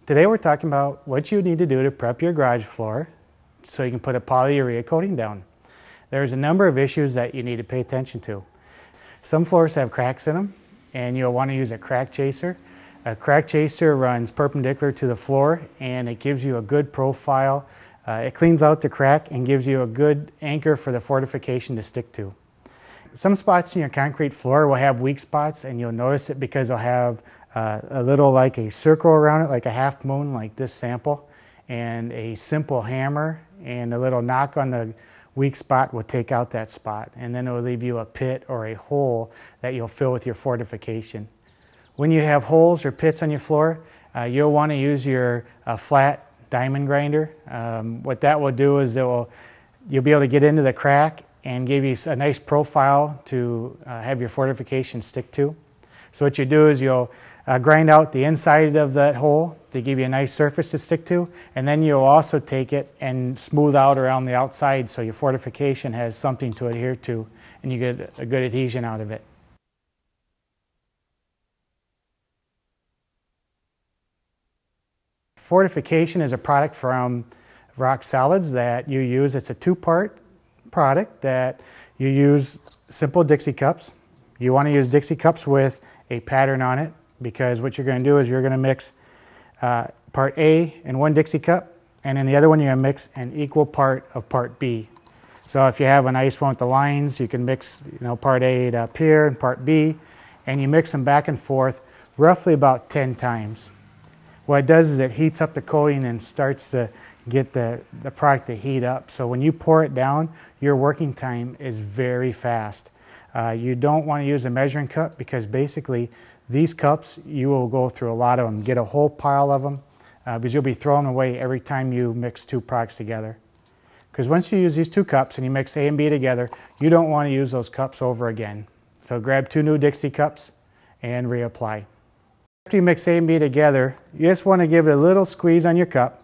Today we're talking about what you need to do to prep your garage floor so you can put a polyurea coating down. There's a number of issues that you need to pay attention to. Some floors have cracks in them and you'll want to use a crack chaser. A crack chaser runs perpendicular to the floor and it gives you a good profile. It cleans out the crack and gives you a good anchor for the fortification to stick to. Some spots in your concrete floor will have weak spots, and you'll notice it because they'll have a little like a circle around it, like a half moon, like this sample, and a simple hammer and a little knock on the weak spot will take out that spot, and then it will leave you a pit or a hole that you'll fill with your fortification. When you have holes or pits on your floor, you'll want to use your flat diamond grinder. What that will do is you'll be able to get into the crack and give you a nice profile to have your fortification stick to. So what you do is you'll grind out the inside of that hole to give you a nice surface to stick to, and then you'll also take it and smooth out around the outside so your fortification has something to adhere to and you get a good adhesion out of it. Fortification is a product from Rock Solids that you use. It's a two-part product that you use simple Dixie cups. You want to use Dixie cups with a pattern on it because what you're going to do is you're going to mix part A in one Dixie cup, and in the other one you're going to mix an equal part of part B. So if you have a nice one with the lines, you can mix part A up here and part B, and you mix them back and forth roughly about 10 times. What it does is it heats up the coating and starts to get the product to heat up. So when you pour it down, your working time is very fast. You don't want to use a measuring cup because basically these cups, you will go through a lot of them, get a whole pile of them because you'll be throwing away every time you mix two products together. Because once you use these two cups and you mix A and B together, you don't want to use those cups over again. So grab two new Dixie cups and reapply. After you mix A and B together, you just want to give it a little squeeze on your cup.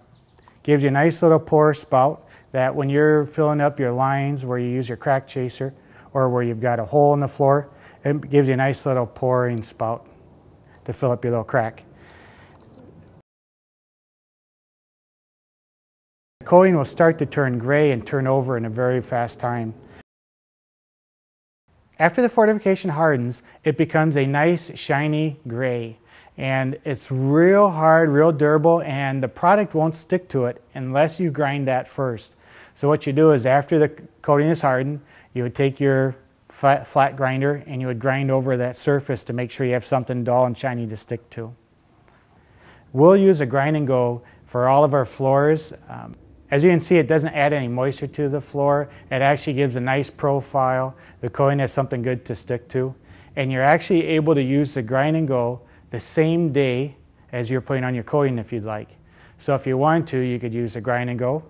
Gives you a nice little pour spout that when you're filling up your lines where you use your crack chaser or where you've got a hole in the floor, it gives you a nice little pouring spout to fill up your little crack. The coating will start to turn gray and turn over in a very fast time. After the fortification hardens, it becomes a nice shiny gray. And it's real hard, real durable, and the product won't stick to it unless you grind that first. So what you do is after the coating is hardened, you would take your flat grinder and you would grind over that surface to make sure you have something dull and shiny to stick to. We'll use a grind and go for all of our floors. As you can see, it doesn't add any moisture to the floor. It actually gives a nice profile. The coating has something good to stick to. And you're actually able to use the grind and go the same day as you're putting on your coating if you'd like. So if you wanted to, you could use a grind and go,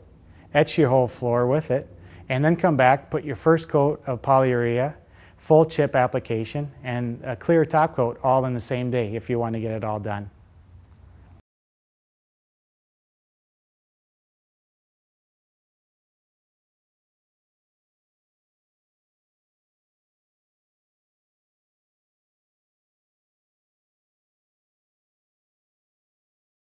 etch your whole floor with it, and then come back, put your first coat of polyurea, full chip application, and a clear top coat all in the same day if you want to get it all done.